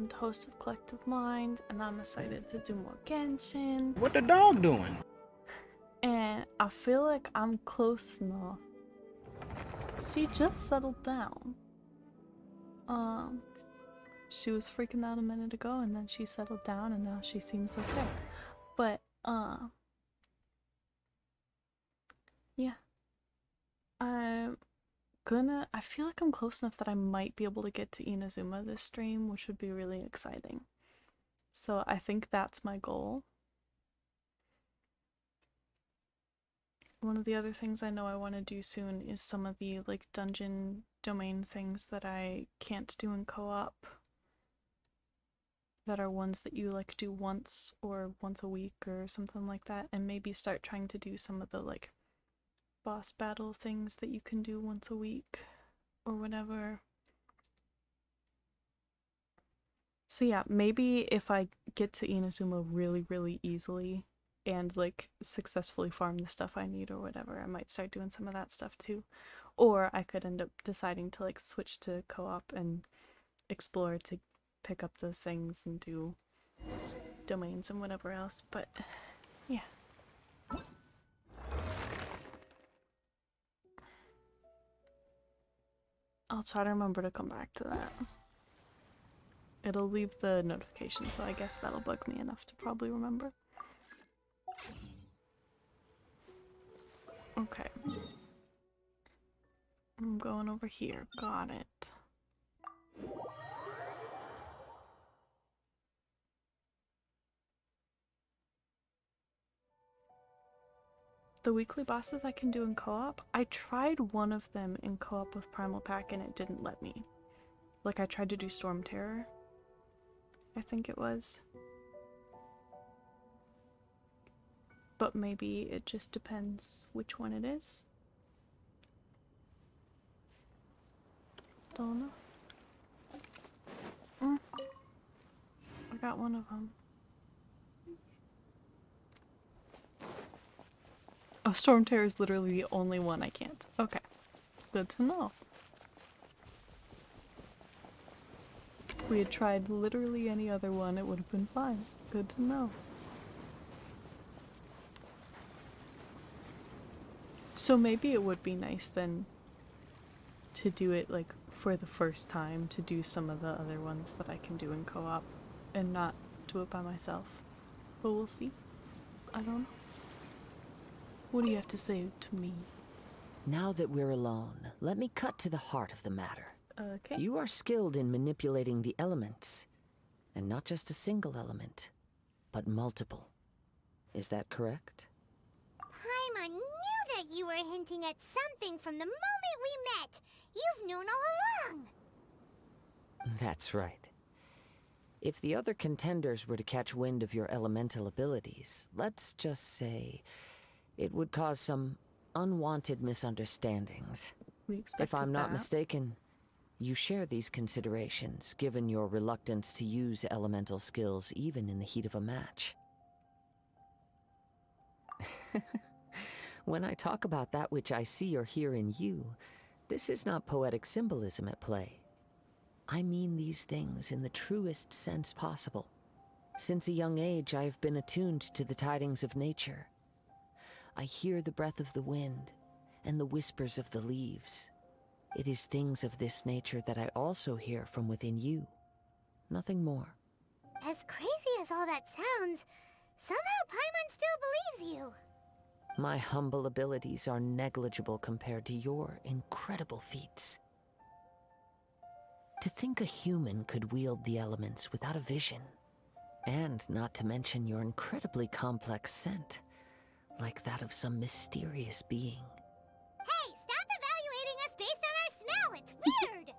and host of Collective Mind, and I'm excited to do more Genshin. What the dog doing? And I feel like I'm close enough. She just settled down. She was freaking out a minute ago, and then she settled down, and now she seems okay. But, yeah. I feel like I'm close enough that I might be able to get to Inazuma this stream, which would be really exciting. So I think that's my goal. One of the other things I know I want to do soon is some of the like dungeon domain things that I can't do in co-op. That are ones that you like do once or once a week or something like that, and maybe start trying to do some of the like boss battle things that you can do once a week or whatever. So yeah, maybe if I get to Inazuma really, really easily and like successfully farm the stuff I need or whatever, I might start doing some of that stuff too. Or I could end up deciding to like switch to co-op and explore to pick up those things and do domains and whatever else, but yeah. I'll try to remember to come back to that. It'll leave the notification, so I guess that'll bug me enough to probably remember. Okay. I'm going over here. Got it. The weekly bosses I can do in co-op, I tried one of them in co-op with Primal Pack and it didn't let me. Like I tried to do Storm Terror, I think it was. But maybe it just depends which one it is. Don't know. I got one of them. Oh, Storm Terror is literally the only one I can't. Okay. Good to know. If we had tried literally any other one, it would have been fine. Good to know. So maybe it would be nice then to do it like for the first time, to do some of the other ones that I can do in co-op and not do it by myself. But we'll see. I don't know. What do you have to say to me? Now that we're alone, let me cut to the heart of the matter. Okay. You are skilled in manipulating the elements. And not just a single element, but multiple. Is that correct? Paimon knew that you were hinting at something from the moment we met. You've known all along. That's right. If the other contenders were to catch wind of your elemental abilities, let's just say it would cause some unwanted misunderstandings. We expected If I'm not that. mistaken, you share these considerations, given your reluctance to use elemental skills even in the heat of a match. When I talk about that which I see or hear in you, this is not poetic symbolism at play. I mean these things in the truest sense possible. Since a young age, I have been attuned to the tidings of nature. I hear the breath of the wind and the whispers of the leaves. It is things of this nature that I also hear from within you. Nothing more. As crazy as all that sounds, somehow Paimon still believes you. My humble abilities are negligible compared to your incredible feats. To think a human could wield the elements without a vision, and not to mention your incredibly complex scent, like that of some mysterious being. Hey, stop evaluating us based on our smell! It's weird!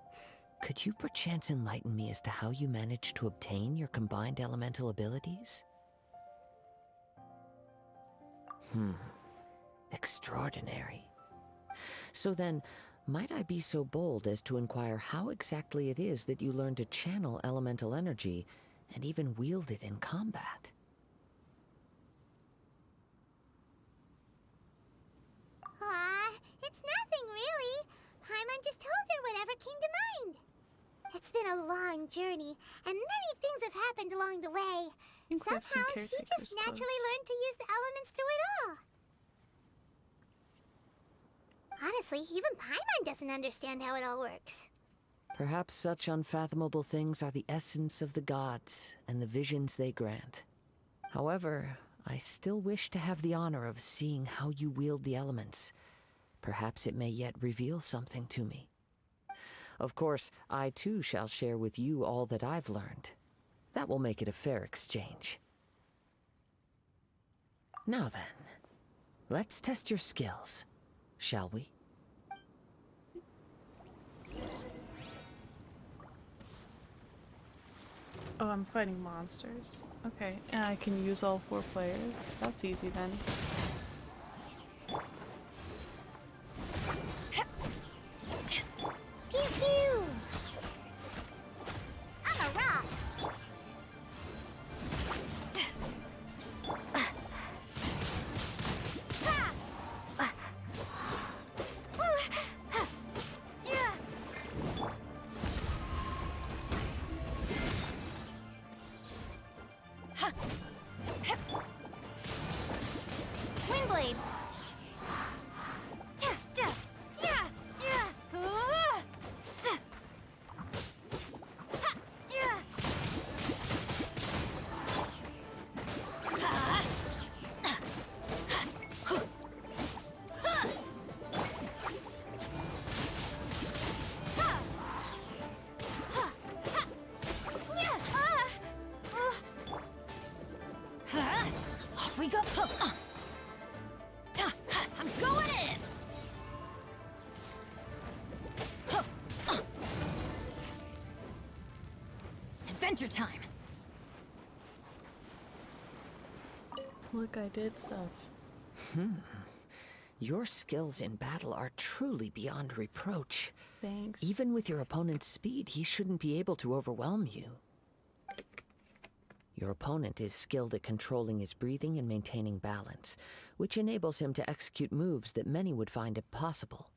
Could you perchance enlighten me as to how you managed to obtain your combined elemental abilities? Extraordinary. So then, might I be so bold as to inquire how exactly it is that you learned to channel elemental energy and even wield it in combat? Aw, it's nothing really. Paimon just told her whatever came to mind. It's been a long journey, and many along the way. think we have some Somehow, she just caretakers naturally close. learned to use the elements through it all. Honestly, even Paimon doesn't understand how it all works. Perhaps such unfathomable things are the essence of the gods and the visions they grant. However, I still wish to have the honor of seeing how you wield the elements. Perhaps it may yet reveal something to me. Of course, I too shall share with you all that I've learned. That will make it a fair exchange. Now then, let's test your skills, shall we? Oh, I'm fighting monsters. Okay, and I can use all 4 players. That's easy then. Pew pew! I'm a rock! Windblade! Off we go. I'm going in. Adventure time. Look, I did stuff. Your skills in battle are truly beyond reproach. Thanks. Even with your opponent's speed, he shouldn't be able to overwhelm you. Your opponent is skilled at controlling his breathing and maintaining balance, which enables him to execute moves that many would find impossible.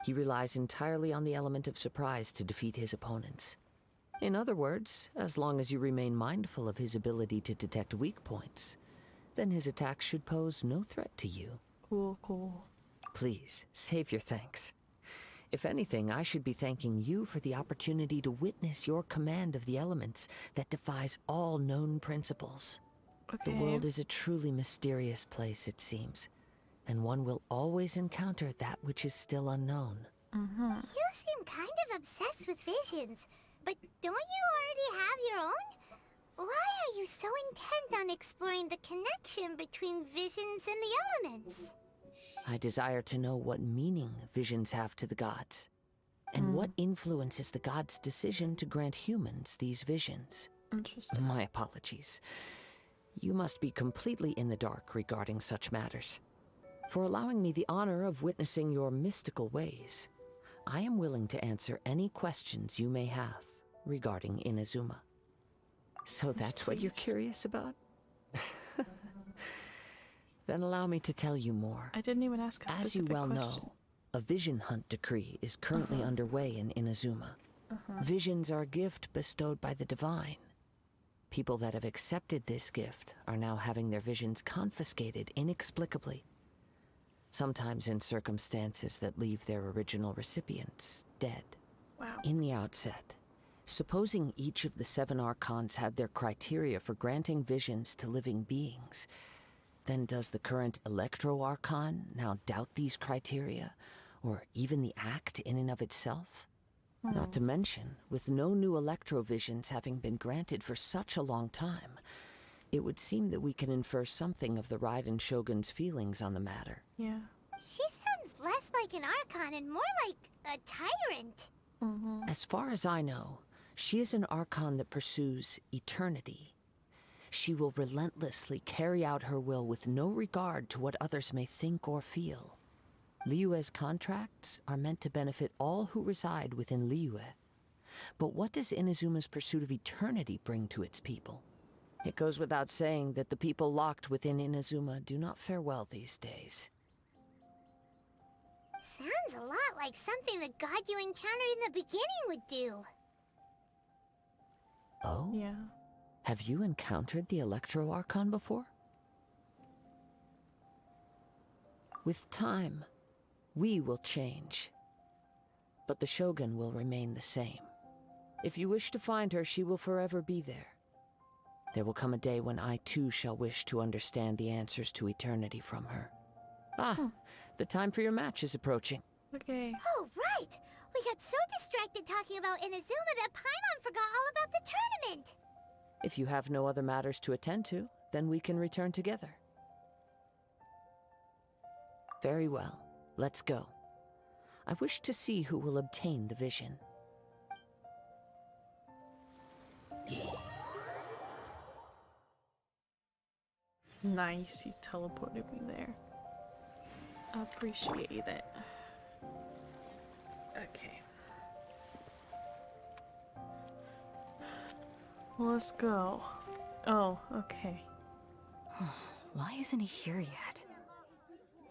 He relies entirely on the element of surprise to defeat his opponents. In other words, as long as you remain mindful of his ability to detect weak points, then his attacks should pose no threat to you. Cool, cool. Please, save your thanks. If anything, I should be thanking you for the opportunity to witness your command of the elements that defies all known principles. Okay. The world is a truly mysterious place, it seems, and one will always encounter that which is still unknown. Mm-hmm. You seem kind of obsessed with visions, but don't you already have your own? Why are you so intent on exploring the connection between visions and the elements? I desire to know what meaning visions have to the gods, and what influences the gods' decision to grant humans these visions. Interesting. My apologies. You must be completely in the dark regarding such matters. For allowing me the honor of witnessing your mystical ways, I am willing to answer any questions you may have regarding Inazuma. So that's what you're please. curious about? Then allow me to tell you more. I didn't even ask a specific As you well question. know, a vision hunt decree is currently underway in Inazuma. Visions are a gift bestowed by the divine. People that have accepted this gift are now having their visions confiscated inexplicably, sometimes in circumstances that leave their original recipients dead. Wow. In the outset, supposing each of the 7 archons had their criteria for granting visions to living beings, then does the current Electro-Archon now doubt these criteria, or even the act in and of itself? Not to mention, with no new Electro-Visions having been granted for such a long time, it would seem that we can infer something of the Raiden Shogun's feelings on the matter. Yeah. She sounds less like an Archon and more like a tyrant. As far as I know, she is an Archon that pursues eternity. She will relentlessly carry out her will with no regard to what others may think or feel. Liyue's contracts are meant to benefit all who reside within Liyue. But what does Inazuma's pursuit of eternity bring to its people? It goes without saying that the people locked within Inazuma do not fare well these days. Sounds a lot like something the god you encountered in the beginning would do. Oh? Yeah. Have you encountered the Electro Archon before? With time, we will change. But the Shogun will remain the same. If you wish to find her, she will forever be there. There will come a day when I too shall wish to understand the answers to eternity from her. The time for your match is approaching. Okay. Oh, right! We got so distracted talking about Inazuma that Paimon forgot all about the tournament! If you have no other matters to attend to, then we can return together. Very well. Let's go. I wish to see who will obtain the vision. Nice, you teleported me there. Appreciate it. Okay. Let's go. Oh, okay. Why isn't he here yet?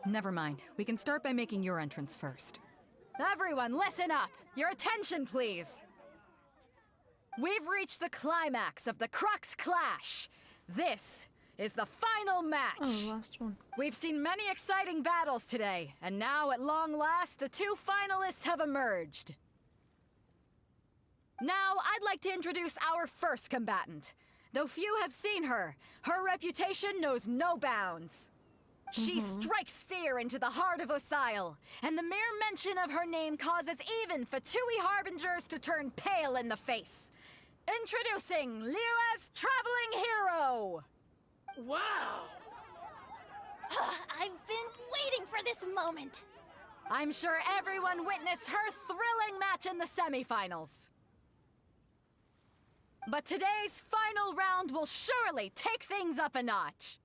Never mind. We can start by making your entrance first. Everyone, listen up! Your attention, please! We've reached the climax of the Crux Clash! This is the final match! Oh, the last one. We've seen many exciting battles today, and now, at long last, the two finalists have emerged. Now, I'd like to introduce our first combatant. Though few have seen her, her reputation knows no bounds. She strikes fear into the heart of Osile, and the mere mention of her name causes even Fatui Harbingers to turn pale in the face. Introducing Liyue's Traveling Hero! Wow! I've been waiting for this moment! I'm sure everyone witnessed her thrilling match in the semifinals. But today's final round will surely take things up a notch.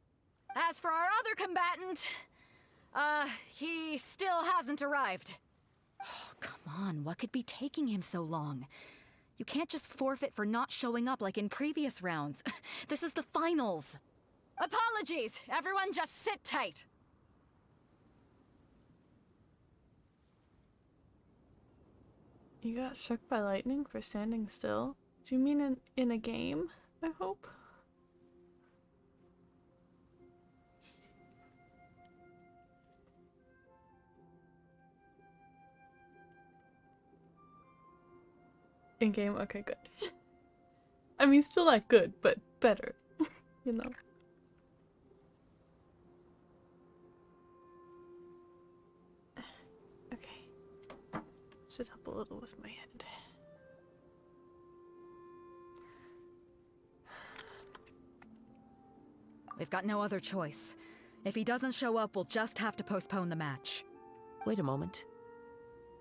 As for our other combatant, he still hasn't arrived. Oh, come on, what could be taking him so long? You can't just forfeit for not showing up like in previous rounds. This is the finals. Apologies, everyone just sit tight. You got struck by lightning for standing still? Do you mean in a game, I hope? In game? Okay, good. I mean, still not good, but better. You know. Okay. Sit up a little with my head. We've got no other choice. If he doesn't show up, we'll just have to postpone the match. Wait a moment.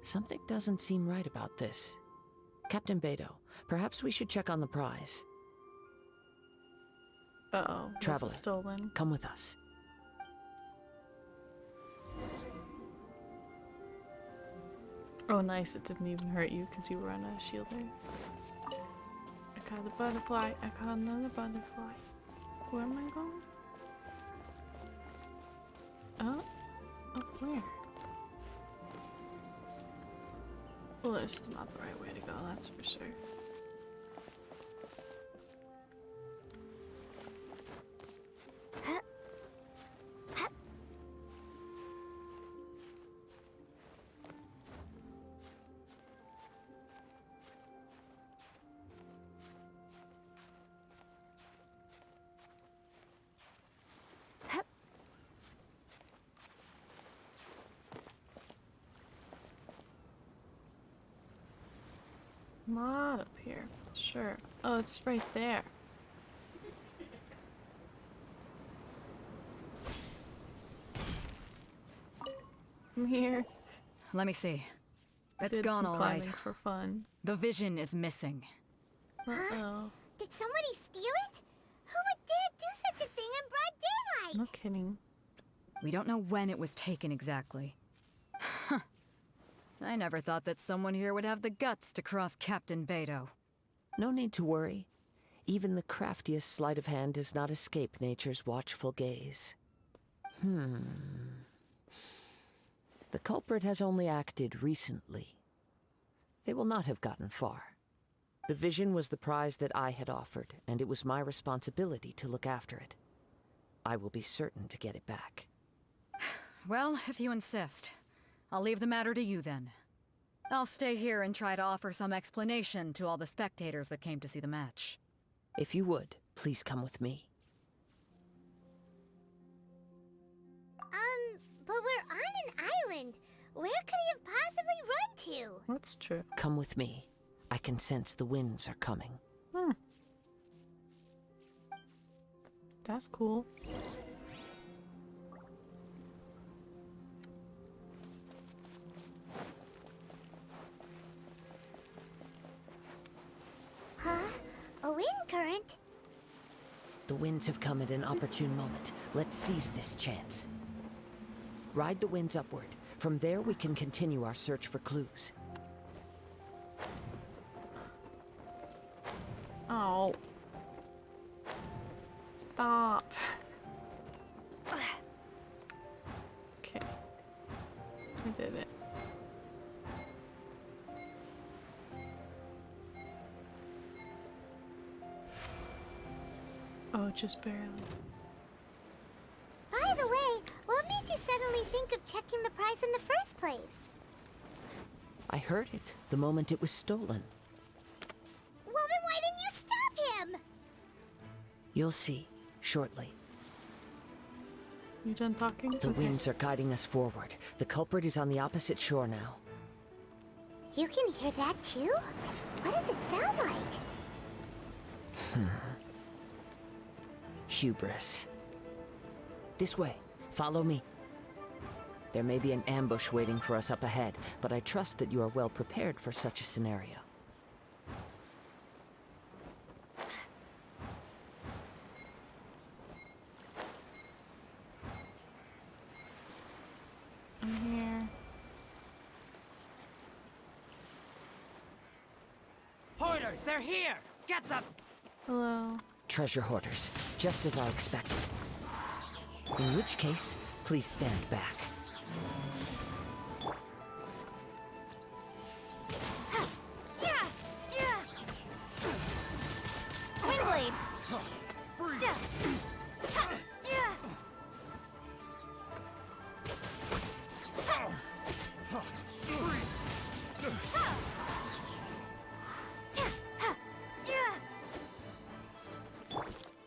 Something doesn't seem right about this. Captain Beto, perhaps we should check on the prize. Uh-oh. Was it Traveler, stolen? come with us. Oh, nice. It didn't even hurt you because you were on a shield there. I caught the butterfly. I caught another butterfly. Where am I going? Oh? Up where? Well, this is not the right way to go, that's for sure. Not up here. Sure. Oh, it's right there. I'm here. Let me see. It's Did gone some all right. climbing for fun. The vision is missing. Uh-oh. Did somebody steal it? Who would dare do such a thing in broad No daylight? kidding. We don't know when it was taken exactly. I never thought that someone here would have the guts to cross Captain Beto. No need to worry. Even the craftiest sleight of hand does not escape nature's watchful gaze. The culprit has only acted recently. They will not have gotten far. The vision was the prize that I had offered, and it was my responsibility to look after it. I will be certain to get it back. Well, if you insist. I'll leave the matter to you then. I'll stay here and try to offer some explanation to all the spectators that came to see the match. If you would, please come with me. But we're on an island. Where could he have possibly run to? That's true. Come with me. I can sense the winds are coming. That's cool. Huh? A wind current? The winds have come at an opportune moment. Let's seize this chance. Ride the winds upward. From there, we can continue our search for clues. Oh. Stop. Okay. I did it. Oh, just barely. By the way, what made you suddenly think of checking the prize in the first place? I heard it the moment it was stolen. Well, then why didn't you stop him? You'll see, shortly. You done talking? The winds are guiding us forward. The culprit is on the opposite shore now. You can hear that too? What does it sound like? Hubris. This way. Follow me. There may be an ambush waiting for us up ahead, but I trust that you are well prepared for such a scenario. I'm here. Hoarders, they're here! Get them! Hello. Treasure hoarders, just as I expected. In which case, please stand back. Windblade!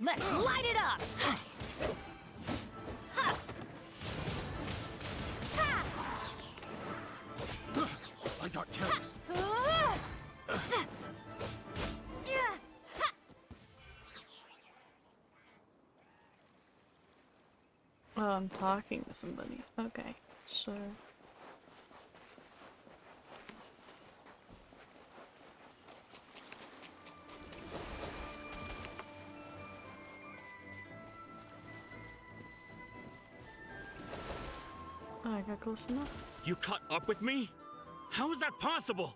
Let's light it up! I got careless. Oh, I'm talking to somebody. Okay, sure. Oh, I got close enough. You caught up with me? How is that possible?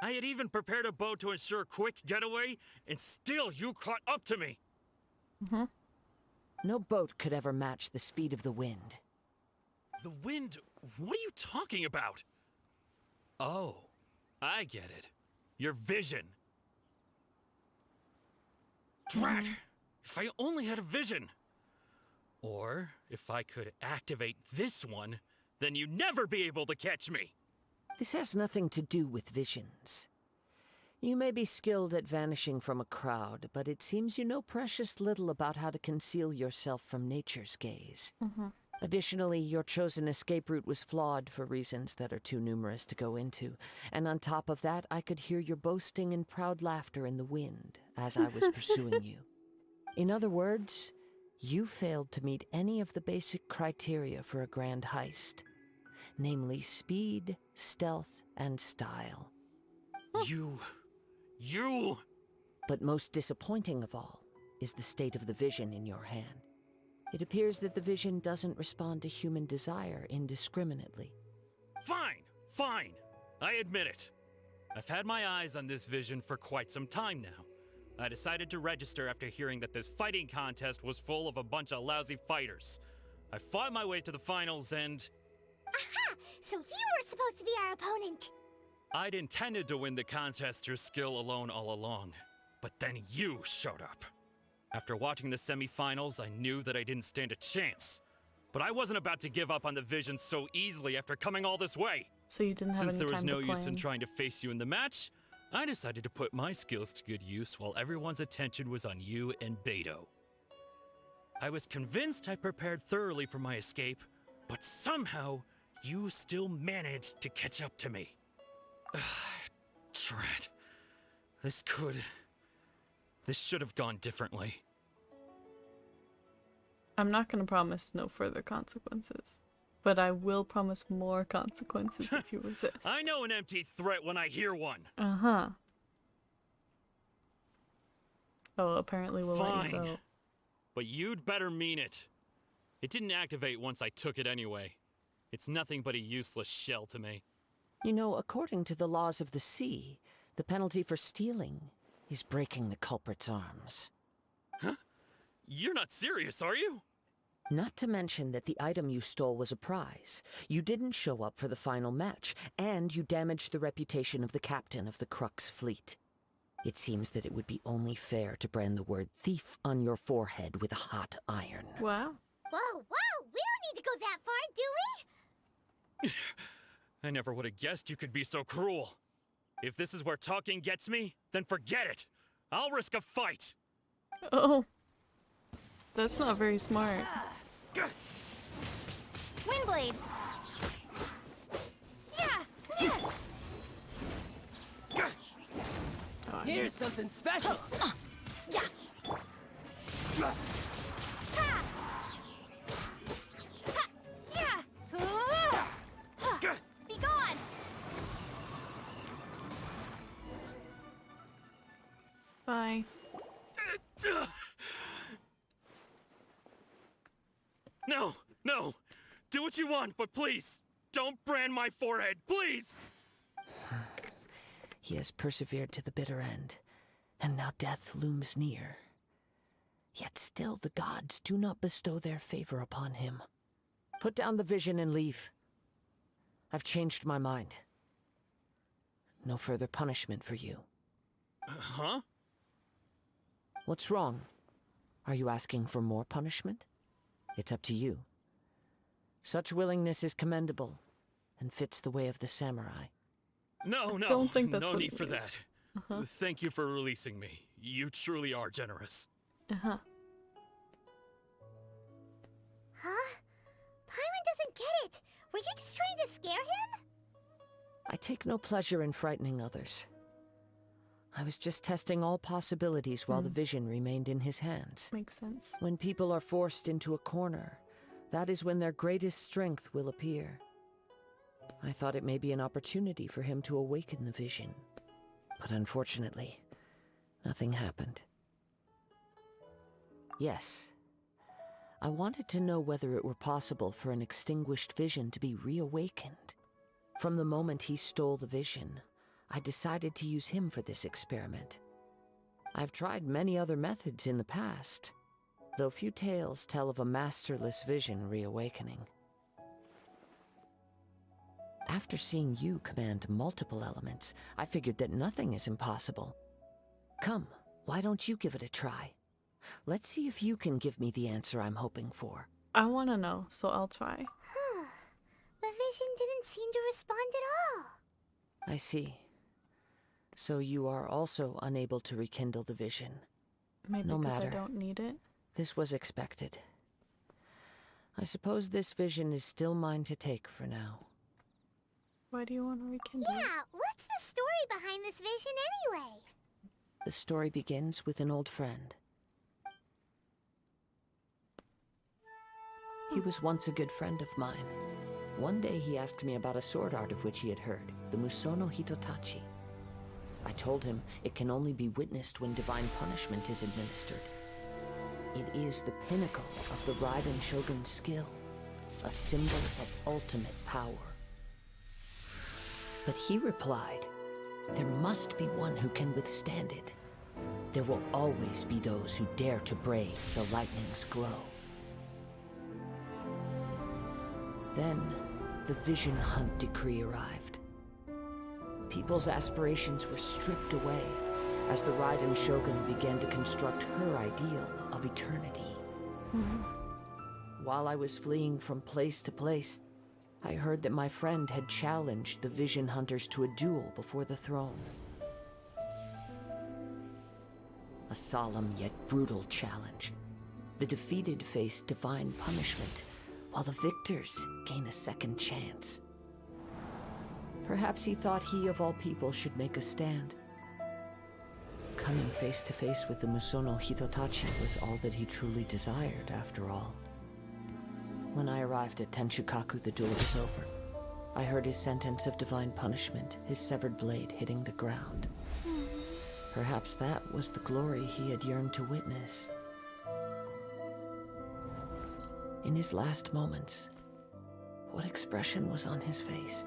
I had even prepared a boat to ensure a quick getaway, and still you caught up to me! No boat could ever match the speed of the wind. The wind? What are you talking about? Oh, I get it. Your vision. Drat! If I only had a vision! Or, if I could activate this one, then you'd never be able to catch me! This has nothing to do with visions. You may be skilled at vanishing from a crowd, but it seems you know precious little about how to conceal yourself from nature's gaze. Additionally, your chosen escape route was flawed for reasons that are too numerous to go into. And on top of that, I could hear your boasting and proud laughter in the wind as I was pursuing you. In other words, you failed to meet any of the basic criteria for a grand heist. Namely speed, stealth, and style. You... But most disappointing of all is the state of the vision in your hand. It appears that the vision doesn't respond to human desire indiscriminately. Fine. I admit it. I've had my eyes on this vision for quite some time now. I decided to register after hearing that this fighting contest was full of a bunch of lousy fighters. I fought my way to the finals and... Aha! So you were supposed to be our opponent! I'd intended to win the contest through skill alone all along, but then you showed up. After watching the semifinals, I knew that I didn't stand a chance. But I wasn't about to give up on the vision so easily after coming all this way. So you didn't have Since any there was time no to use in plan. trying to face you in the match, I decided to put my skills to good use while everyone's attention was on you and Beto. I was convinced I prepared thoroughly for my escape, but somehow you still managed to catch up to me. Dread. This should have gone differently. I'm not going to promise no further consequences, but I will promise more consequences if you resist. I know an empty threat when I hear one. Uh-huh. Oh, apparently we'll let you Fine. go. But you'd better mean it. It didn't activate once I took it anyway. It's nothing but a useless shell to me. You know, according to the laws of the sea, the penalty for stealing is breaking the culprit's arms. Huh? You're not serious, are you? Not to mention that the item you stole was a prize. You didn't show up for the final match, and you damaged the reputation of the captain of the Crux fleet. It seems that it would be only fair to brand the word thief on your forehead with a hot iron. Wow. Whoa, whoa! We don't need to go that far, do we? I never would have guessed you could be so cruel. If this is where talking gets me, then forget it. I'll risk a fight. Oh. That's not very smart. Windblade! Yeah! Yeah! Oh, Here's something special. Yeah! Ha! Ha! Yeah! Be gone! bye. No, no. Do what you want, but please, don't brand my forehead, please! He has persevered to the bitter end, and now death looms near. Yet still the gods do not bestow their favor upon him. Put down the vision and leave. I've changed my mind. No further punishment for you. Huh? What's wrong? Are you asking for more punishment? It's up to you. Such willingness is commendable, and fits the way of the samurai. No, no. don't think that's no what need it for means. that. Thank you for releasing me. You truly are generous. Uh-huh. Huh? Paimon doesn't get it! Were you just trying to scare him? I take no pleasure in frightening others. I was just testing all possibilities while the vision remained in his hands. Makes sense. When people are forced into a corner, that is when their greatest strength will appear. I thought it may be an opportunity for him to awaken the vision. But unfortunately, nothing happened. Yes, I wanted to know whether it were possible for an extinguished vision to be reawakened. From the moment he stole the vision, I decided to use him for this experiment. I've tried many other methods in the past, though few tales tell of a masterless vision reawakening. After seeing you command multiple elements, I figured that nothing is impossible. Come, why don't you give it a try? Let's see if you can give me the answer I'm hoping for. I want to know, so I'll try. The vision didn't seem to respond at all. I see. So you are also unable to rekindle the vision. Maybe No because I matter. don't need it. This was expected. I suppose this vision is still mine to take for now. Why do you want to rekindle it? Yeah, what's the story behind this vision anyway? The story begins with an old friend. He was once a good friend of mine. One day he asked me about a sword art of which he had heard, the Musono Hitotachi. I told him it can only be witnessed when divine punishment is administered. It is the pinnacle of the Raiden Shogun's skill, a symbol of ultimate power. But he replied, there must be one who can withstand it. There will always be those who dare to brave the lightning's glow. Then, the Vision Hunt decree arrived. People's aspirations were stripped away as the Raiden Shogun began to construct her ideal of eternity. While I was fleeing from place to place, I heard that my friend had challenged the Vision Hunters to a duel before the throne. A solemn yet brutal challenge. The defeated face divine punishment, while the victors gain a second chance. Perhaps he thought he of all people should make a stand. Coming face to face with the Musono Hitotachi was all that he truly desired, after all. When I arrived at Tenshukaku, the duel was over. I heard his sentence of divine punishment, his severed blade hitting the ground. Perhaps that was the glory he had yearned to witness. In his last moments, what expression was on his face?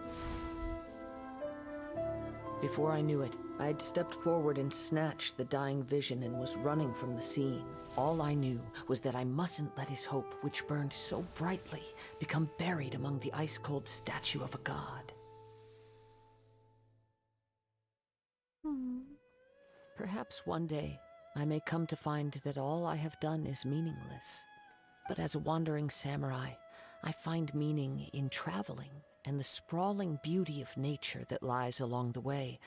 Before I knew it, I had stepped forward and snatched the dying vision and was running from the scene. All I knew was that I mustn't let his hope, which burned so brightly, become buried among the ice-cold statue of a god. Perhaps one day, I may come to find that all I have done is meaningless. But as a wandering samurai, I find meaning in traveling and the sprawling beauty of nature that lies along the way,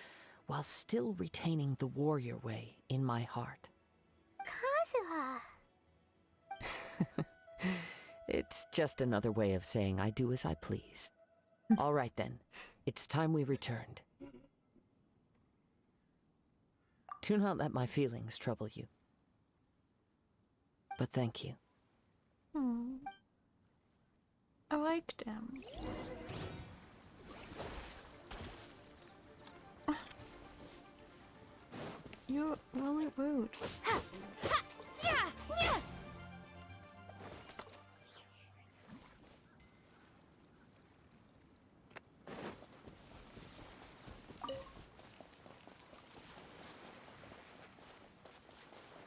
while still retaining the warrior way in my heart. Kazuha. It's just another way of saying I do as I please. All right then, it's time we returned. Do not let my feelings trouble you. But thank you. I liked him. You're really rude.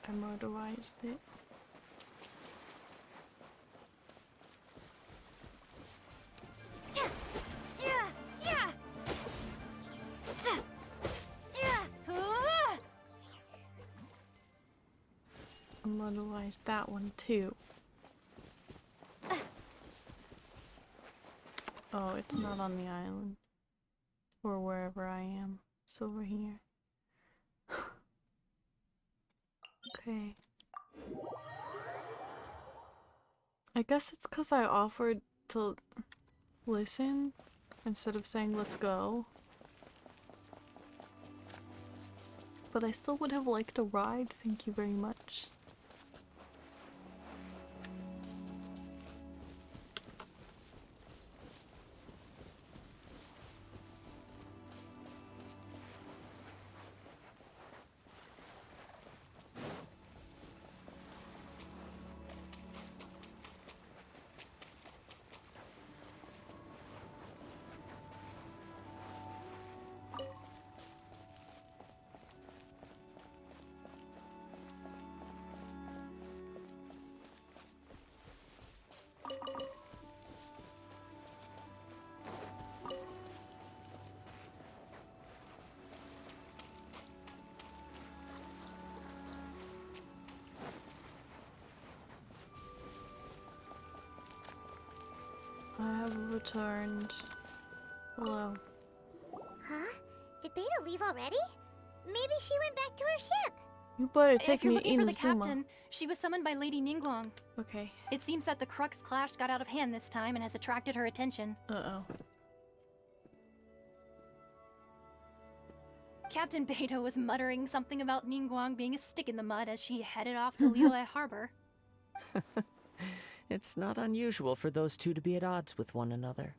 I motorized it. I motorized that one too. Oh, it's not on the island. Or wherever I am. It's over here. Okay. I guess it's because I offered to listen instead of saying let's go. But I still would have liked a ride, thank you very much. I have returned. Hello. Huh? Did Beta leave already? Maybe she went back to her ship. You better If take you're me looking for the Inazuma. captain, she was summoned by Lady Ningguang. Okay. It seems that the Crux Clash got out of hand this time and has attracted her attention. Uh-oh. Captain Beidou was muttering something about Ningguang being a stick in the mud as she headed off to Liyue Harbor. It's not unusual for those two to be at odds with one another.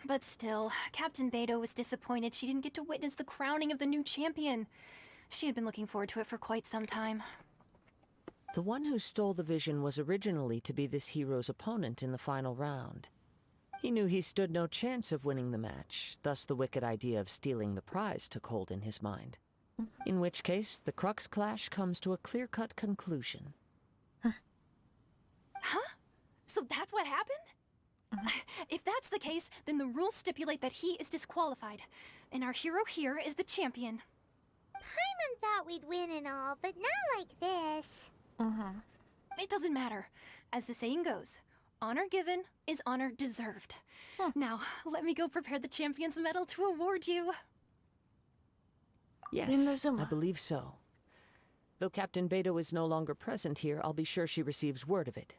But still, Captain Beidou was disappointed she didn't get to witness the crowning of the new champion. She had been looking forward to it for quite some time. The one who stole the vision was originally to be this hero's opponent in the final round. He knew he stood no chance of winning the match, thus the wicked idea of stealing the prize took hold in his mind. In which case, the Crux Clash comes to a clear-cut conclusion. Huh? So that's what happened? If that's the case, then the rules stipulate that he is disqualified. And our hero here is the champion. Paimon thought we'd win and all, but not like this. It doesn't matter. As the saying goes, honor given is honor deserved. Now, let me go prepare the champion's medal to award you. Yes, Inazuma. I believe so. Though Captain Beto is no longer present here, I'll be sure she receives word of it.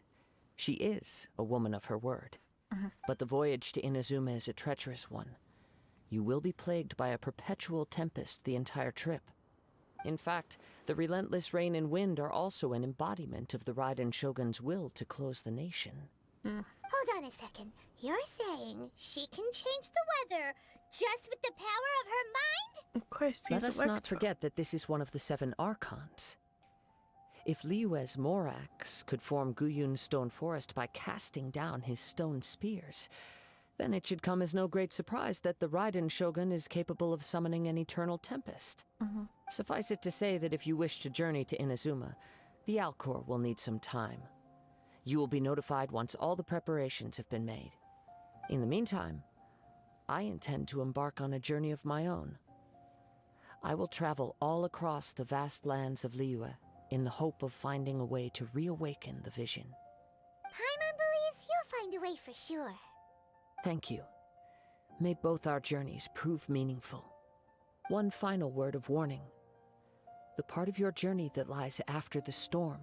She is a woman of her word. But the voyage to Inazuma is a treacherous one. You will be plagued by a perpetual tempest the entire trip. In fact, the relentless rain and wind are also an embodiment of the Raiden Shogun's will to close the nation. Hold on a second. You're saying she can change the weather just with the power of her mind? Of course, Let he's us not forget that this is one of the 7 Archons. If Liyue's Morax could form Guyun's stone forest by casting down his stone spears, then it should come as no great surprise that the Raiden Shogun is capable of summoning an eternal tempest. Suffice it to say that if you wish to journey to Inazuma, the Alcor will need some time. You will be notified once all the preparations have been made. In the meantime, I intend to embark on a journey of my own. I will travel all across the vast lands of Liyue in the hope of finding a way to reawaken the vision. Paimon believes you'll find a way for sure. Thank you. May both our journeys prove meaningful. One final word of warning. The part of your journey that lies after the storm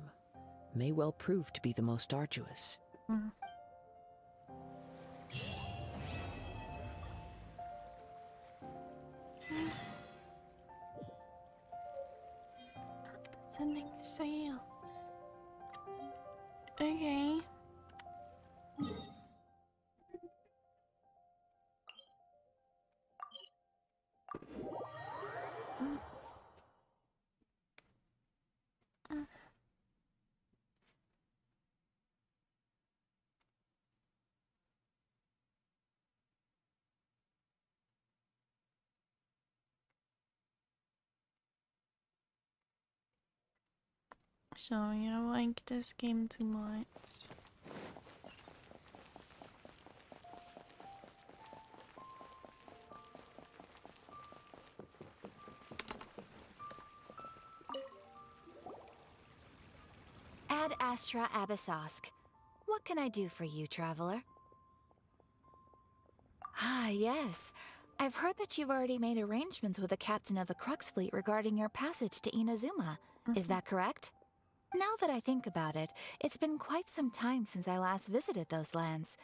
may well prove to be the most arduous. Sending sail. Okay. So, you know, like this game too much. Ad Astra Abyssosk. What can I do for you, traveler? Ah, yes. I've heard that you've already made arrangements with the captain of the Crux Fleet regarding your passage to Inazuma. Is that correct? Now that I think about it, it's been quite some time since I last visited those lands.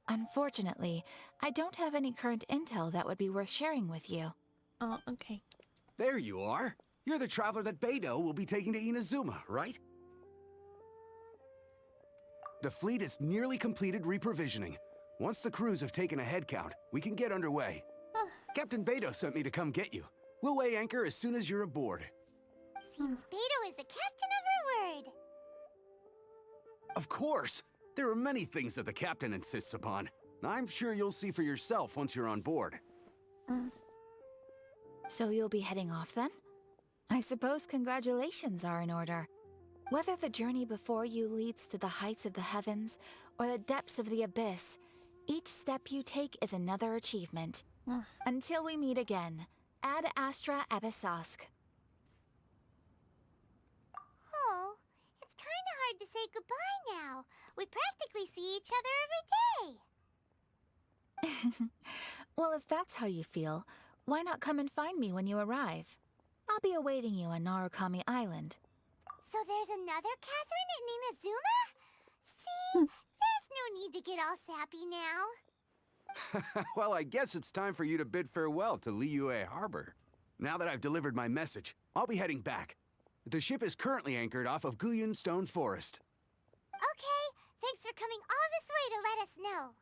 Unfortunately, I don't have any current intel that would be worth sharing with you. Oh, okay. There you are. You're the traveler that Beto will be taking to Inazuma, right? The fleet is nearly completed reprovisioning. Once the crews have taken a head count, we can get underway. Captain Beto sent me to come get you. We'll weigh anchor as soon as you're aboard. Seems Beto is the captain of her word. Of course! There are many things that the captain insists upon. I'm sure you'll see for yourself once you're on board. So you'll be heading off then? I suppose congratulations are in order. Whether the journey before you leads to the heights of the heavens or the depths of the abyss, each step you take is another achievement. Until we meet again, Ad Astra Abyssosk. Oh, it's kinda hard to say goodbye now. We practically see each other every day. Well, if that's how you feel, why not come and find me when you arrive? I'll be awaiting you on Narukami Island. So there's another Catherine in Inazuma? See, there's no need to get all sappy now. Well, I guess it's time for you to bid farewell to Liyue Harbor. Now that I've delivered my message, I'll be heading back. The ship is currently anchored off of Guyun Stone Forest. Okay, thanks for coming all this way to let us know.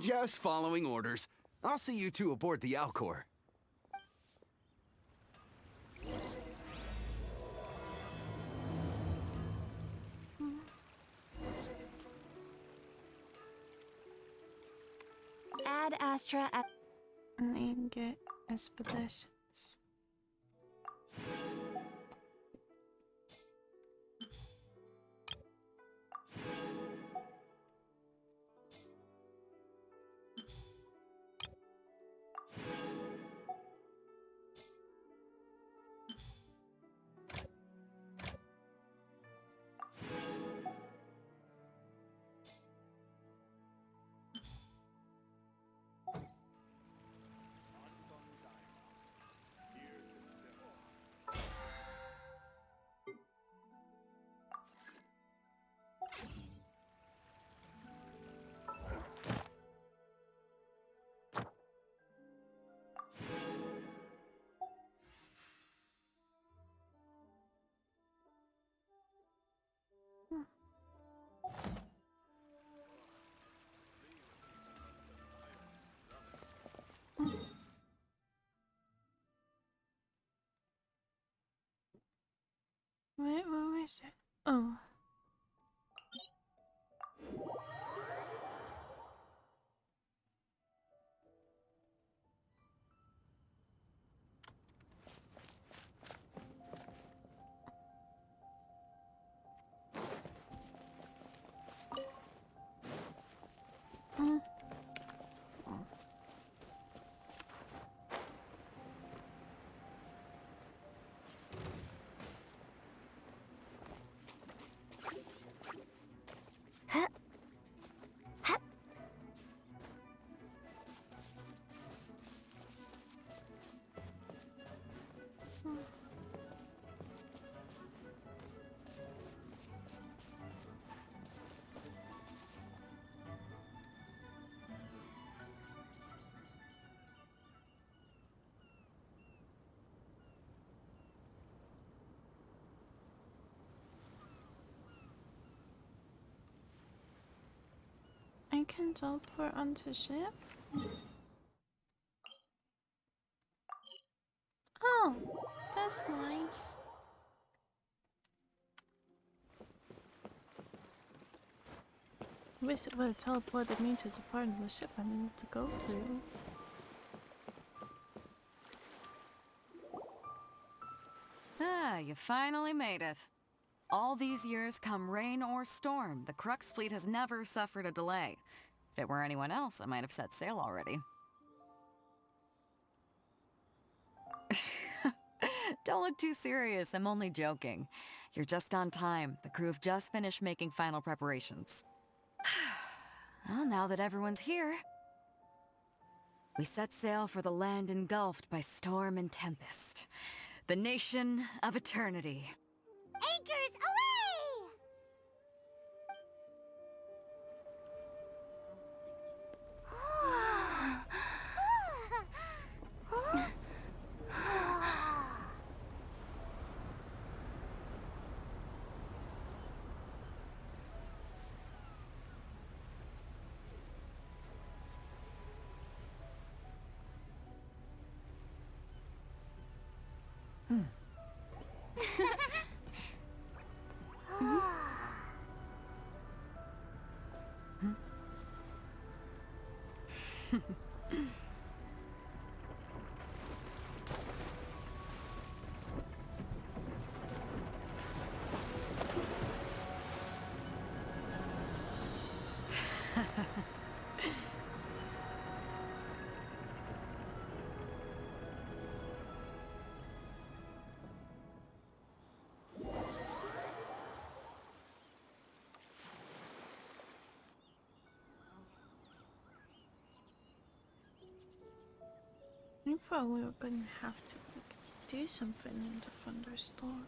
Just following orders. I'll see you two aboard the Alcor. Ad Astra And then get expeditions. Where is it? Oh. I can teleport onto ship? Oh, that's nice. Wish it would have teleported me to the part of the ship I needed to go to. Ah, you finally made it. All these years, come rain or storm, the Crux fleet has never suffered a delay. If it were anyone else, I might have set sail already. Don't look too serious, I'm only joking. You're just on time. The crew have just finished making final preparations. Well, now that everyone's here, we set sail for the land engulfed by storm and tempest. The nation of eternity. Anchors away! I thought we were gonna have to like, do something in the thunderstorm.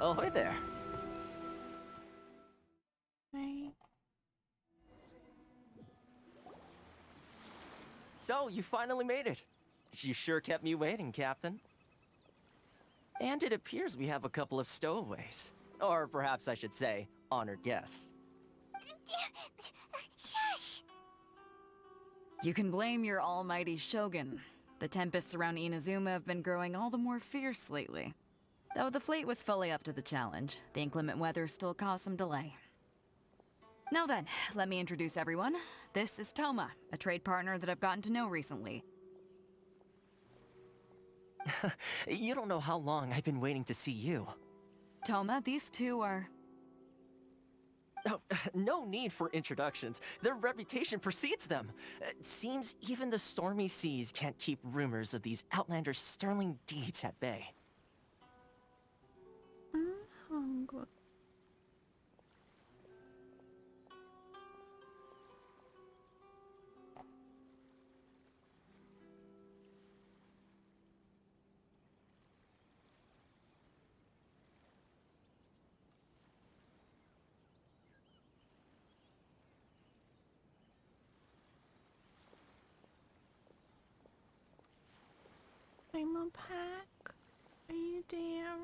Ahoy there. Right. So, you finally made it. You sure kept me waiting, Captain. And it appears we have a couple of stowaways. Or perhaps I should say, honored guests. Shush! You can blame your almighty Shogun. The tempests around Inazuma have been growing all the more fierce lately. Though the fleet was fully up to the challenge, the inclement weather still caused some delay. Now then, let me introduce everyone. This is Toma, a trade partner that I've gotten to know recently. You don't know how long I've been waiting to see you. Toma, these two are... Oh, no need for introductions. Their reputation precedes them. Seems even the stormy seas can't keep rumors of these outlanders' sterling deeds at bay. I'm hungry. primal pack? Are you there?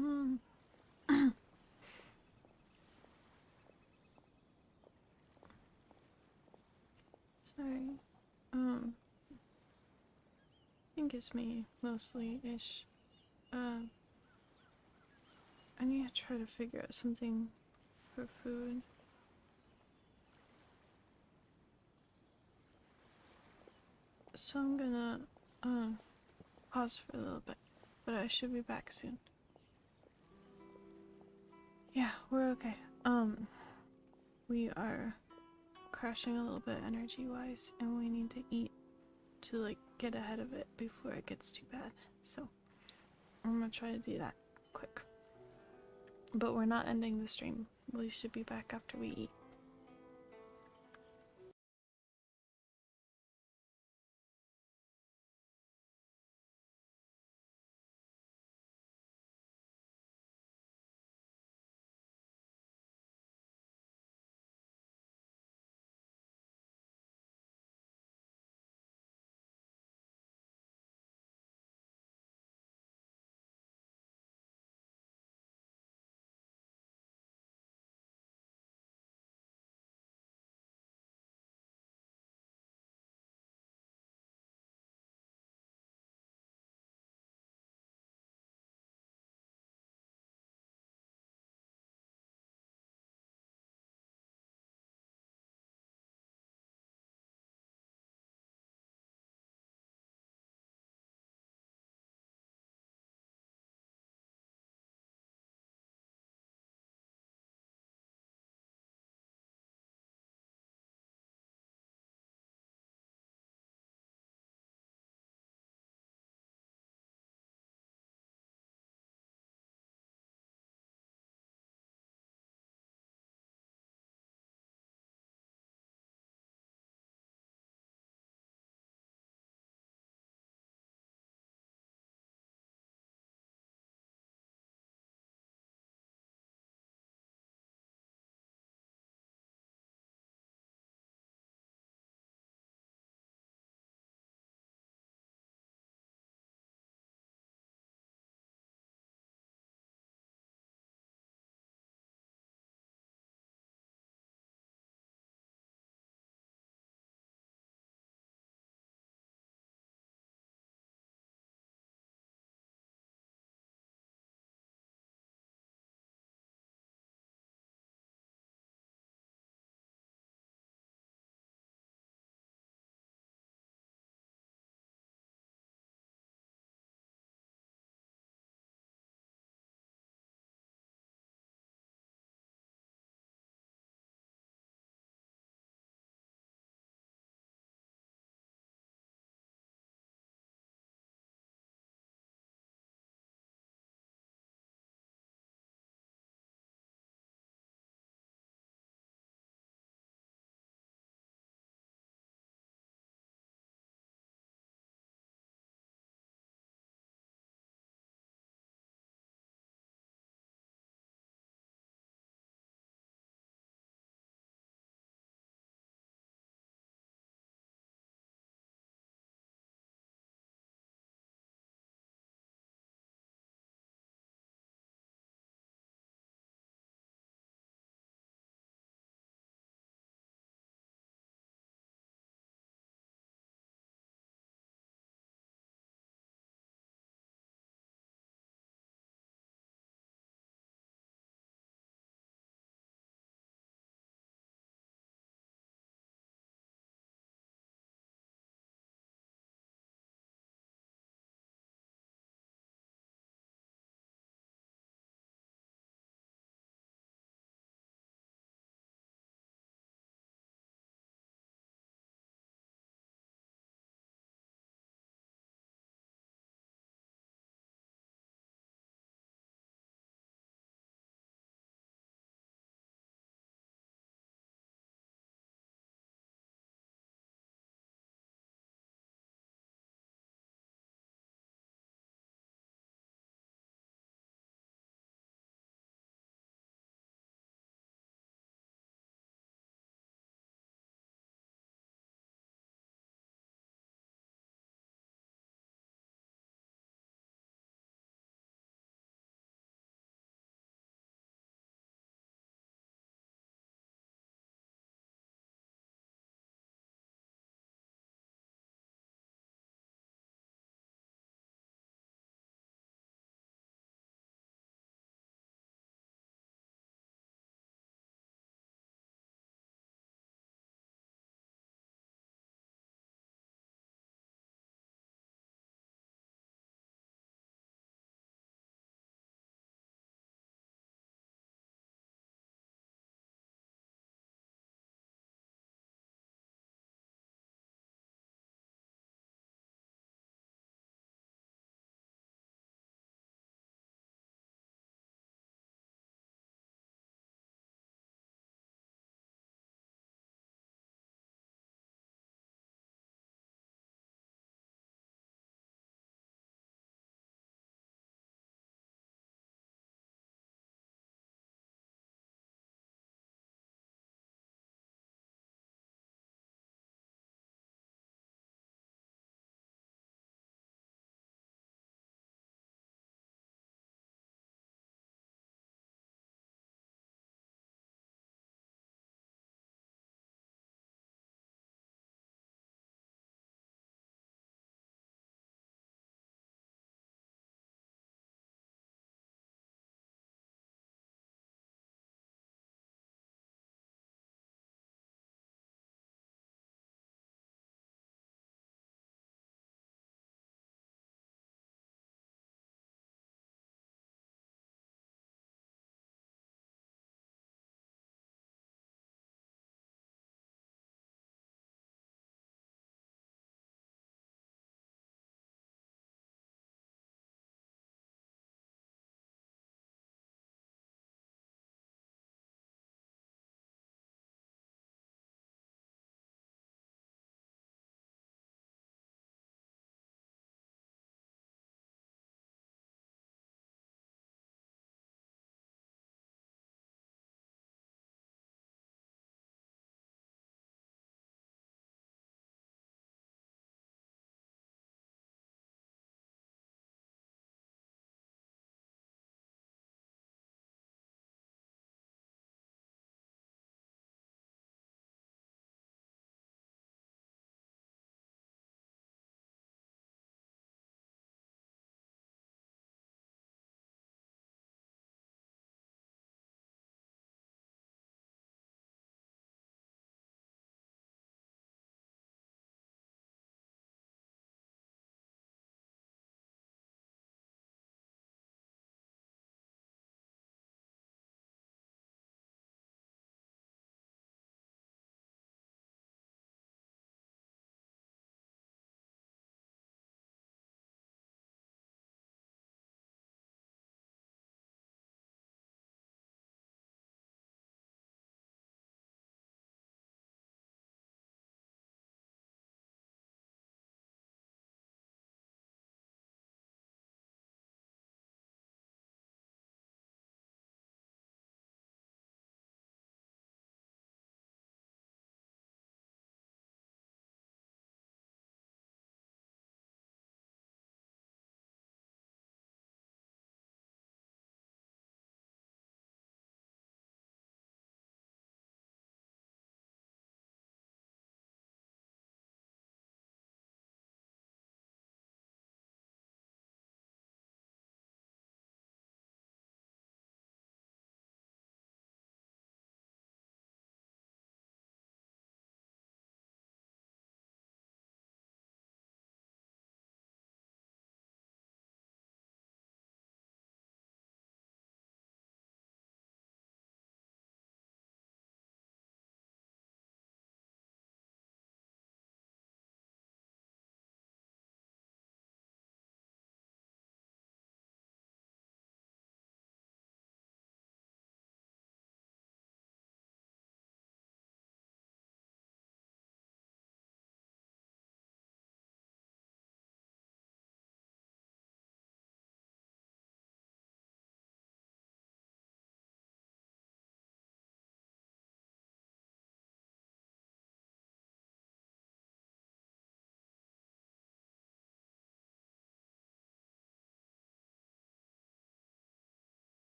Mm. Sorry. I think it's me, mostly ish. I need to try to figure out something for food. So I'm gonna, pause for a little bit, but I should be back soon. Yeah, we're okay. We are crashing a little bit energy-wise, and we need to eat to, like, get ahead of it before it gets too bad. So, I'm gonna try to do that quick. But we're not ending the stream. We should be back after we eat.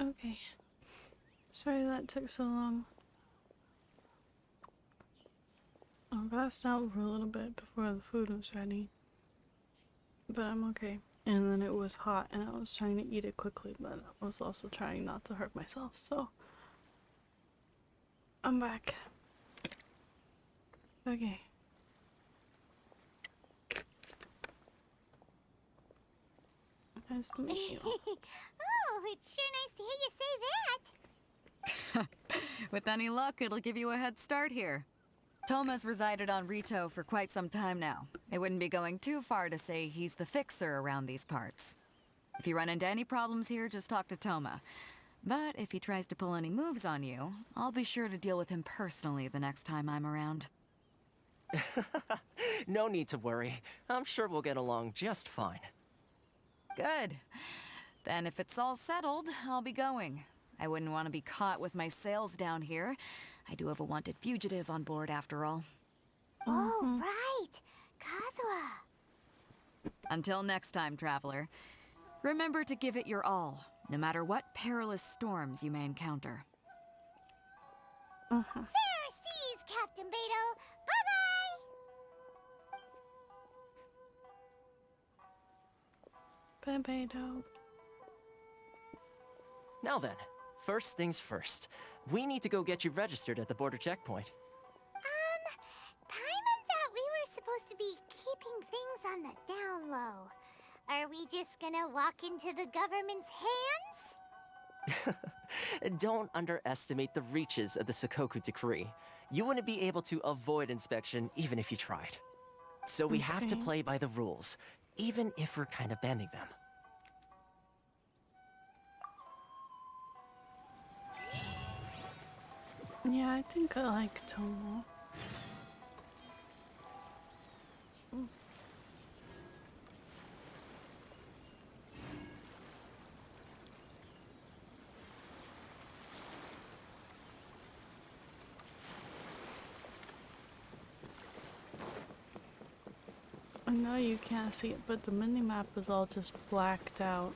Okay. Sorry that took so long. I passed out for a little bit before the food was ready. But I'm okay. And then it was hot and I was trying to eat it quickly, but I was also trying not to hurt myself, so I'm back. Okay. Nice to meet you. Oh, it's sure nice to hear you say that. With any luck, it'll give you a head start here. Toma's resided on Rito for quite some time now. It wouldn't be going too far to say he's the fixer around these parts. If you run into any problems here, just talk to Toma. But if he tries to pull any moves on you, I'll be sure to deal with him personally the next time I'm around. No need to worry. I'm sure we'll get along just fine. Good. Then if it's all settled, I'll be going. I wouldn't want to be caught with my sails down here. I do have a wanted fugitive on board after all. Oh, right. Kazuha. Until next time, traveler. Remember to give it your all, no matter what perilous storms you may encounter. Fair seas, Captain Beto. Bye-bye. Bebedo. Now then, first things first. We need to go get you registered at the border checkpoint. Paimon thought we were supposed to be keeping things on the down low. Are we just gonna walk into the government's hands? Don't underestimate the reaches of the Sakoku Decree. You wouldn't be able to avoid inspection even if you tried. So we have to Okay. play by the rules, even if we're kind of bending them. Yeah, I think I like Tomo. I know you can't see it, but the mini-map is all just blacked out,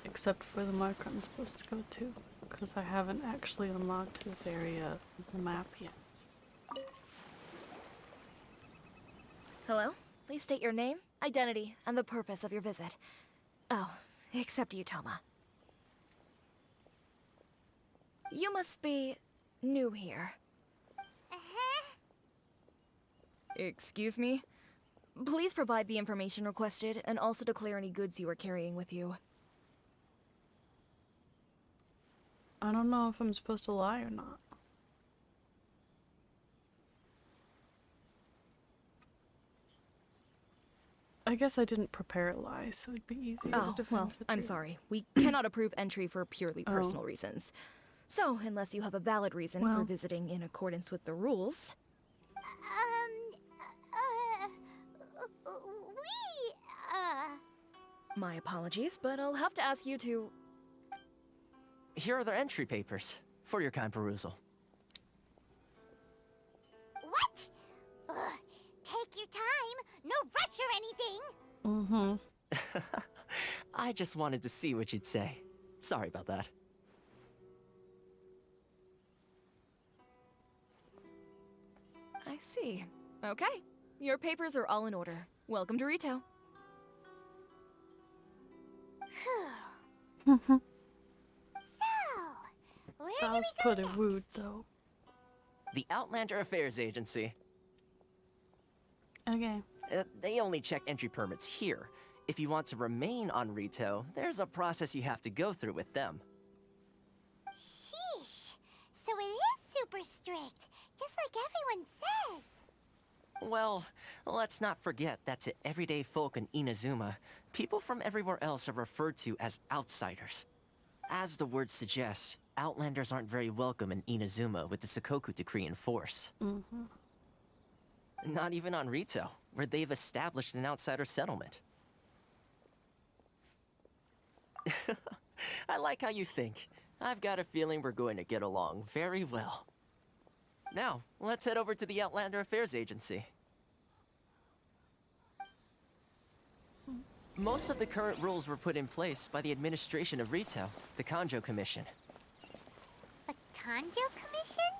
except for the marker I'm supposed to go to, because I haven't actually unlocked this area of the map yet. Hello? Please state your name, identity, and the purpose of your visit. Oh, except you, Toma. You must be new here. Uh-huh. Excuse me? Please provide the information requested and also declare any goods you are carrying with you. I don't know if I'm supposed to lie or not. I guess I didn't prepare a lie, so it'd be easier to Oh, defend well, the I'm truth. sorry. We cannot approve entry for purely Oh. personal reasons. So, unless you have a valid reason Well. for visiting in accordance with the rules... My apologies, but I'll have to ask you to... Here are the entry papers for your kind perusal. What? Ugh, take your time. No rush or anything. Mm-hmm. I just wanted to see what you'd say. Sorry about that. I see. Okay. Your papers are all in order. Welcome to Rito. So, where do That we was go pretty next? rude, though. The Outlander Affairs Agency. Okay. They only check entry permits here. If you want to remain on Rito, there's a process you have to go through with them. Sheesh. So it is super strict, just like everyone says. Well, let's not forget that to everyday folk in Inazuma, people from everywhere else are referred to as outsiders. As the word suggests, Outlanders aren't very welcome in Inazuma with the Sakoku Decree in force. Mm-hmm. Not even on Rito, where they've established an outsider settlement. I like how you think. I've got a feeling we're going to get along very well. Now, let's head over to the Outlander Affairs Agency. Most of the current rules were put in place by the administration of Rito, the Kanjo Commission. Kanjo Commission?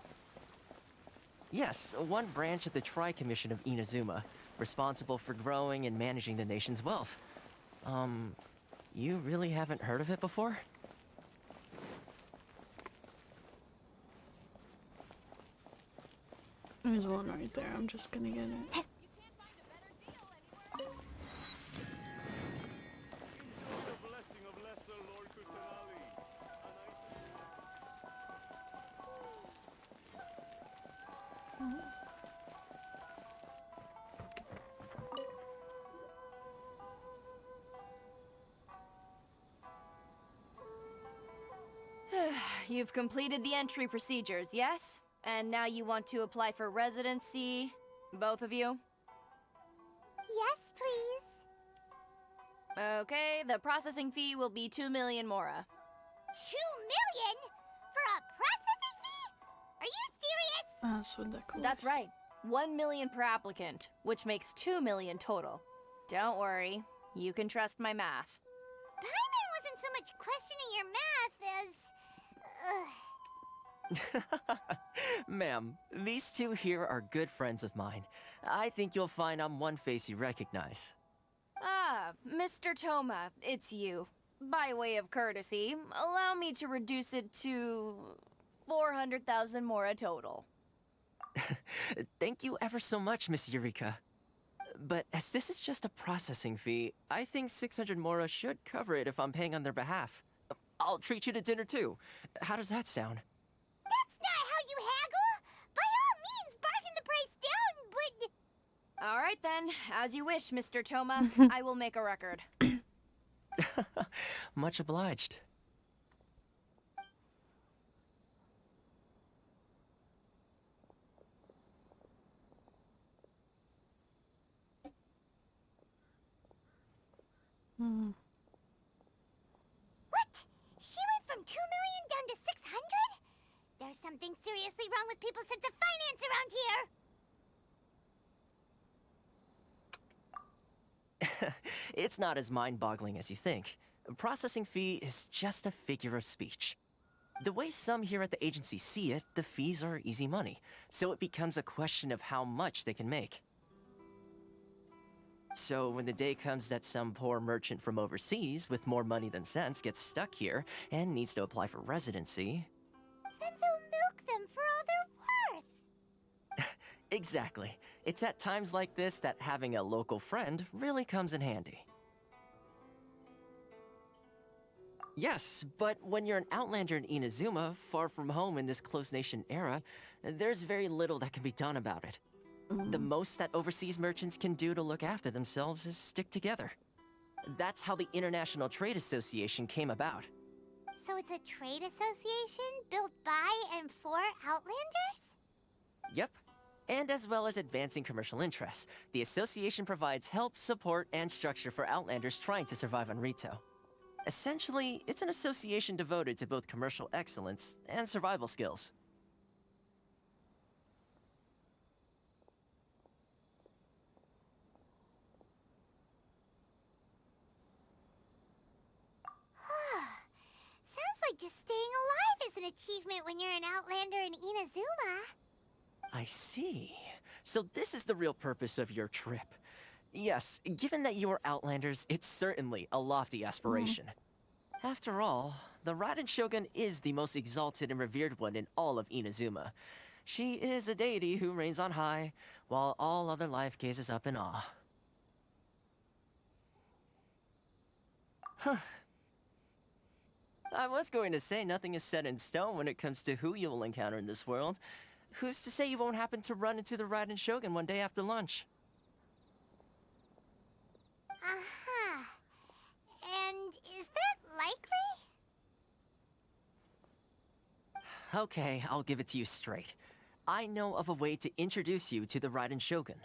Yes, one branch of the Tri-Commission of Inazuma, responsible for growing and managing the nation's wealth. You really haven't heard of it before? There's one right there. I'm just gonna get it. You've completed the entry procedures, yes? And now you want to apply for residency? Both of you? Yes, please. Okay, the processing fee will be 2 million mora. 2 million? For a processing fee? Are you serious? That's ridiculous. That's right. 1 million per applicant, which makes 2 million total. Don't worry, you can trust my math. Paimon wasn't so much questioning your math as... Ma'am, these two here are good friends of mine. I think you'll find I'm one face you recognize. Ah, Mr. Toma, it's you. By way of courtesy, allow me to reduce it to 400,000 mora total. Thank you ever so much, Miss Eureka. But as this is just a processing fee, I think 600 mora should cover it if I'm paying on their behalf. I'll treat you to dinner too. How does that sound? That's not how you haggle! By all means, bargain the price down, but... All right then, as you wish, Mr. Toma. I will make a record. Much obliged. What? She went from 2 million down to 600? There's something seriously wrong with people's sense of finance around here! It's not as mind-boggling as you think. A processing fee is just a figure of speech. The way some here at the agency see it, the fees are easy money, so it becomes a question of how much they can make. So when the day comes that some poor merchant from overseas with more money than sense gets stuck here and needs to apply for residency... Then they'll milk them for all they're worth! Exactly. It's at times like this that having a local friend really comes in handy. Yes, but when you're an outlander in Inazuma, far from home in this close nation era, there's very little that can be done about it. The most that overseas merchants can do to look after themselves is stick together. That's how the International Trade Association came about. So it's a trade association built by and for Outlanders? Yep. And as well as advancing commercial interests, the association provides help, support, and structure for Outlanders trying to survive on Rito. Essentially, it's an association devoted to both commercial excellence and survival skills. Sounds like just staying alive is an achievement when you're an Outlander in Inazuma. I see. So this is the real purpose of your trip. Yes, given that you are Outlanders, it's certainly a lofty aspiration. After all, the Raiden Shogun is the most exalted and revered one in all of Inazuma. She is a deity who reigns on high, while all other life gazes up in awe. Huh. I was going to say nothing is set in stone when it comes to who you will encounter in this world. Who's to say you won't happen to run into the Raiden Shogun one day after lunch? Uh-huh. And is that likely? Okay, I'll give it to you straight. I know of a way to introduce you to the Raiden Shogun.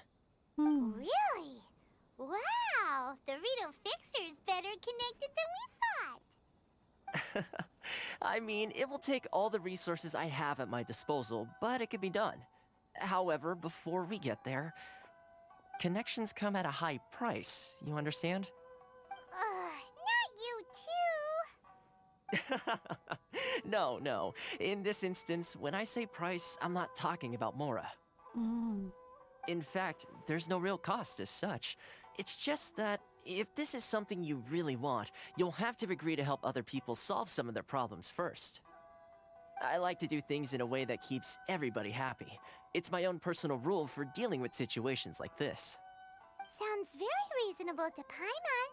Really? Wow! The Rito Fixer is better connected than we thought! I mean, it will take all the resources I have at my disposal, but it could be done. However, before we get there, connections come at a high price, you understand? Not you too! No, no. In this instance, when I say price, I'm not talking about Mora. Mm. In fact, there's no real cost as such. It's just that if this is something you really want, you'll have to agree to help other people solve some of their problems first. I like to do things in a way that keeps everybody happy. It's my own personal rule for dealing with situations like this. Sounds very reasonable to Paimon.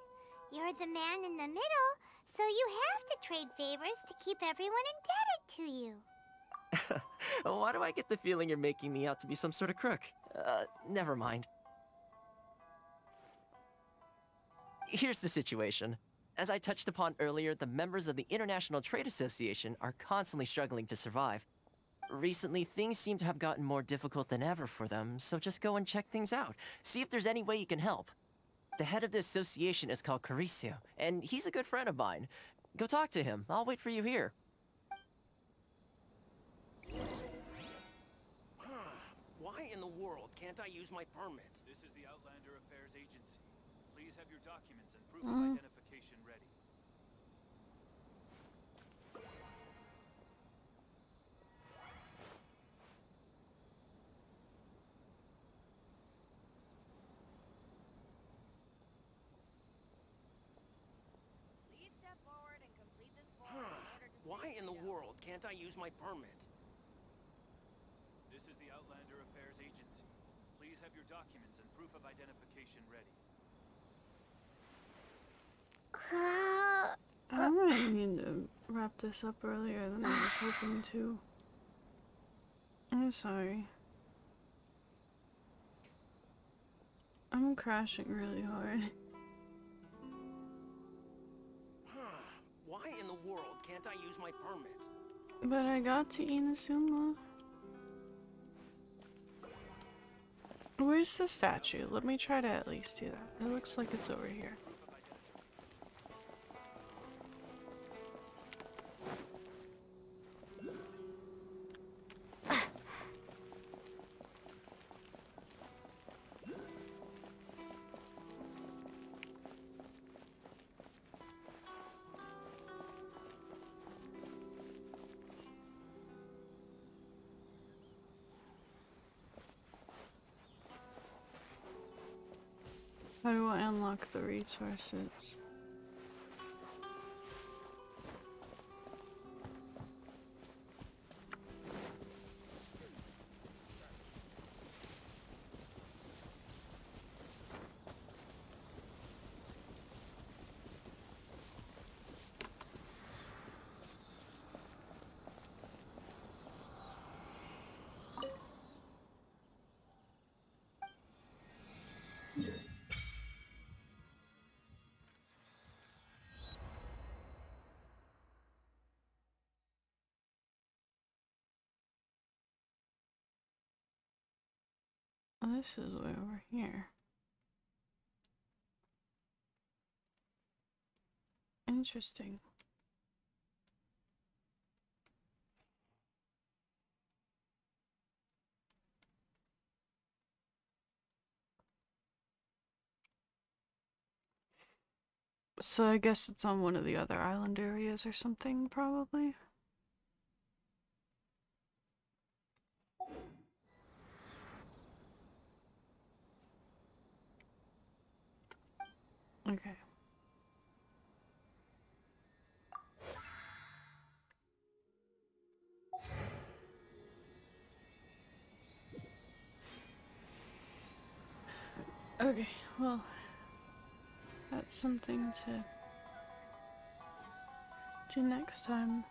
You're the man in the middle, so you have to trade favors to keep everyone indebted to you. Why do I get the feeling you're making me out to be some sort of crook? Never mind. Here's the situation. As I touched upon earlier, the members of the International Trade Association are constantly struggling to survive. Recently, things seem to have gotten more difficult than ever for them, so just go and check things out. See if there's any way you can help. The head of the association is called Caricio, and he's a good friend of mine. Go talk to him. I'll wait for you here. Why in the world can't I use my permit? This is the Outlander Affairs Agency. Please have your documents and proof of identification ready. Please step forward and complete this form in order to Why save in the yourself. world can't I use my permit? This is the Outlander Affairs Agency. Please have your documents and proof of identification ready. I might need to wrap this up earlier than I was hoping to. I'm sorry. I'm crashing really hard. Why in the world can't I use my permit? But I got to Inazuma. Where's the statue? Let me try to at least do that. It looks like it's over here. How do I unlock the resources? Oh, this is way over here. Interesting. So I guess it's on one of the other island areas or something, probably. Okay. Okay, well, that's something to do next time.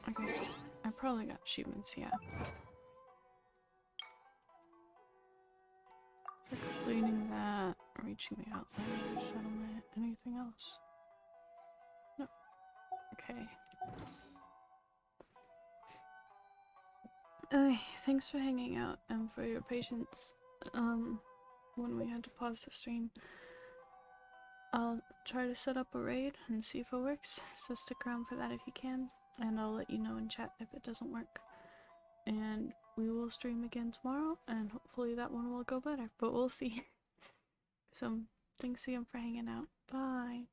Okay, I probably got achievements, yeah. For completing that, reaching the Outlander settlement, anything else? No. Okay. Okay, thanks for hanging out and for your patience, when we had to pause the stream. I'll try to set up a raid and see if it works, so stick around for that if you can. and I'll let you know in chat if it doesn't work. And we will stream again tomorrow, and hopefully that one will go better, but we'll see. So thanks again for hanging out. Bye.